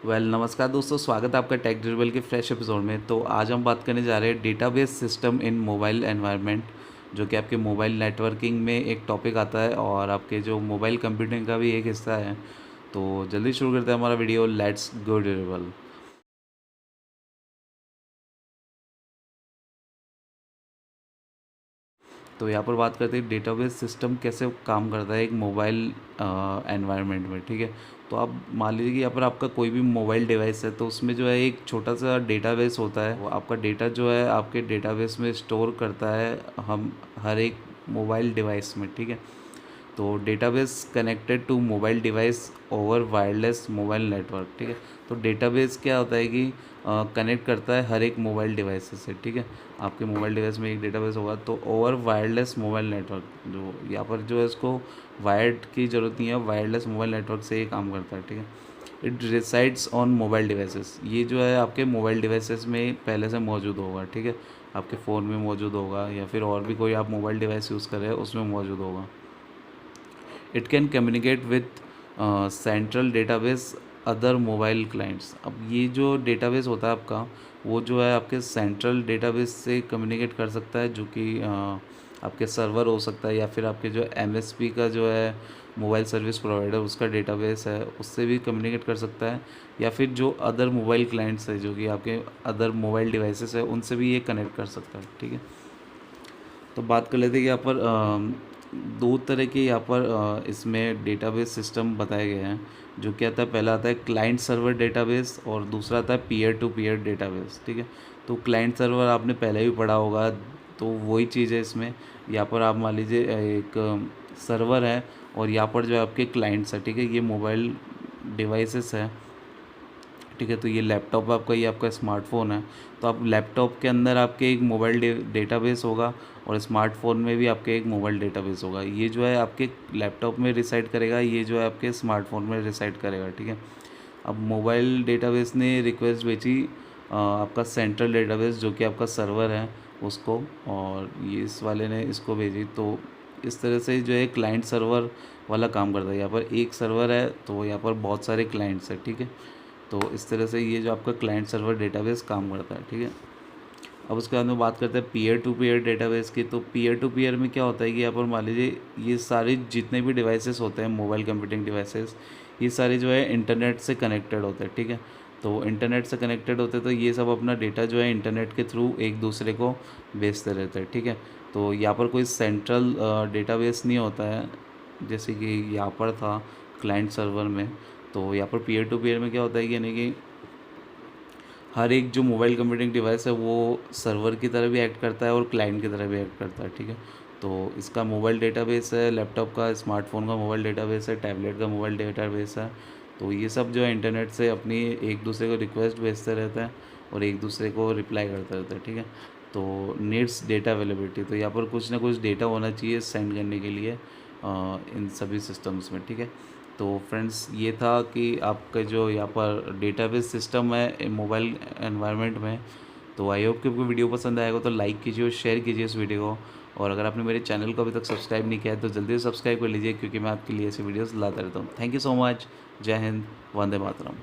नमस्कार दोस्तों, स्वागत है आपका टेक ड्रिबल के फ्रेश एपिसोड में। तो आज हम बात करने जा रहे हैं database system in mobile environment, जो कि आपके मोबाइल नेटवर्किंग में एक टॉपिक आता है और आपके जो मोबाइल कंप्यूटिंग का भी एक हिस्सा है। तो जल्दी शुरू करते हैं हमारा वीडियो। Let's go dribble. तो यहाँ पर बात करते हैं डेटाबेस सिस्टम कैसे काम करता है एक मोबाइल एनवायरनमेंट में। ठीक है, तो आप मान लीजिए कि यहाँ पर आपका कोई भी मोबाइल डिवाइस है, तो उसमें जो है एक छोटा सा डेटाबेस होता है। वो आपका डेटा जो है आपके डेटाबेस में स्टोर करता है हम हर एक मोबाइल डिवाइस में। ठीक है, तो database connected to mobile device over wireless mobile network. ठीक है, तो डेटाबेस क्या होता है कि कनेक्ट करता है हर एक मोबाइल डिवाइस से। ठीक है, आपके मोबाइल डिवाइस में एक डेटाबेस होगा, तो ओवर वायरलेस मोबाइल नेटवर्क, जो यहाँ पर जो है इसको वायर्ड की ज़रूरत नहीं है, वायरलेस मोबाइल नेटवर्क से ये काम करता है। ठीक है, it resides on mobile devices. ये जो है आपके मोबाइल डिवाइसेस में पहले से मौजूद होगा। ठीक है, आपके फ़ोन में मौजूद होगा या फिर और भी कोई आप मोबाइल डिवाइस यूज़ कर रहे हैं उसमें मौजूद होगा। It can communicate with central database other mobile clients. अब ये जो डेटाबेस होता है आपका, वो जो है आपके सेंट्रल डेटाबेस से कम्युनिकेट कर सकता है, जो कि आपके सर्वर हो सकता है या फिर आपके जो एमएसपी का जो है मोबाइल सर्विस प्रोवाइडर उसका डेटाबेस है, उससे भी कम्युनिकेट कर सकता है, या फिर जो अदर मोबाइल क्लाइंट्स है जो कि आपके अदर मोबाइल डिवाइसेस है उनसे भी ये कनेक्ट कर सकता है। ठीक है, तो बात कर लेते हैं कि यहाँ पर दो तरह के यहाँ पर इसमें डेटाबेस सिस्टम बताए गए हैं। जो क्या आता है, पहला आता है क्लाइंट सर्वर डेटाबेस और दूसरा आता है पीयर टू पीयर डेटाबेस। ठीक है, तो क्लाइंट सर्वर आपने पहले भी पढ़ा होगा, तो वही चीज़ है इसमें। यहाँ पर आप मान लीजिए एक सर्वर है और यहाँ पर जो है आपके क्लाइंट्स है। ठीक है, ये मोबाइल डिवाइसेस है। ठीक है, तो ये लैपटॉप आपका, ये आपका स्मार्टफ़ोन है। तो आप लैपटॉप के अंदर आपके एक मोबाइल डेटाबेस होगा और स्मार्टफ़ोन में भी आपके एक मोबाइल डेटाबेस होगा। ये जो है आपके लैपटॉप में रिसाइड करेगा, ये जो है आपके स्मार्टफ़ोन में रिसाइड करेगा। ठीक है, अब मोबाइल डेटाबेस ने रिक्वेस्ट भेजी आपका सेंट्रल डेटाबेस जो कि आपका सर्वर है उसको, और ये इस वाले ने इसको भेजी। तो इस तरह से जो है क्लाइंट सर्वर वाला काम करता है। यहाँ पर एक सर्वर है तो यहाँ पर बहुत सारे क्लाइंट्स हैं। ठीक है, तो इस तरह से ये जो आपका क्लाइंट सर्वर डेटाबेस काम करता है। ठीक है, अब उसके बाद में बात करते हैं पीयर टू पीयर डेटाबेस की। तो पीयर टू पीयर में क्या होता है कि यहाँ पर मान लीजिए ये सारे जितने भी डिवाइसेस होते हैं मोबाइल कंप्यूटिंग डिवाइसेस, ये सारे जो है इंटरनेट से कनेक्टेड होते हैं। ठीक है, तो इंटरनेट से कनेक्टेड होते हैं तो ये सब अपना डेटा जो है इंटरनेट के थ्रू एक दूसरे को भेजते रहते हैं। ठीक है, तो यहाँ पर कोई सेंट्रल डेटाबेस नहीं होता है जैसे कि यहाँ पर था क्लाइंट सर्वर में। तो यहाँ पर पीयर टू पीयर में क्या होता है कि यानी कि हर एक जो मोबाइल कंप्यूटिंग डिवाइस है वो सर्वर की तरह भी एक्ट करता है और क्लाइंट की तरह भी एक्ट करता है। ठीक है, तो इसका मोबाइल डेटाबेस है, लैपटॉप का, स्मार्टफोन का मोबाइल डेटाबेस है, टैबलेट का मोबाइल डेटाबेस है। तो ये सब जो है इंटरनेट से अपनी एक दूसरे को रिक्वेस्ट भेजते रहते हैं और एक दूसरे को रिप्लाई करते रहते हैं। ठीक है, तो नीड्स डेटा अवेलेबिलिटी, तो यहाँ पर कुछ ना कुछ डेटा होना चाहिए सेंड करने के लिए इन सभी सिस्टम्स में। ठीक है, तो फ्रेंड्स ये था कि आपका जो यहाँ पर डेटाबेस सिस्टम है मोबाइल एनवायरनमेंट में। तो आई होप कि आपको वीडियो पसंद आएगा, तो लाइक कीजिए और शेयर कीजिए इस वीडियो को। और अगर आपने मेरे चैनल को अभी तक सब्सक्राइब नहीं किया है तो जल्दी से सब्सक्राइब कर लीजिए, क्योंकि मैं आपके लिए ऐसे वीडियोस लाता रहता हूँ। Thank you so much. जय हिंद, वंदे मातरम।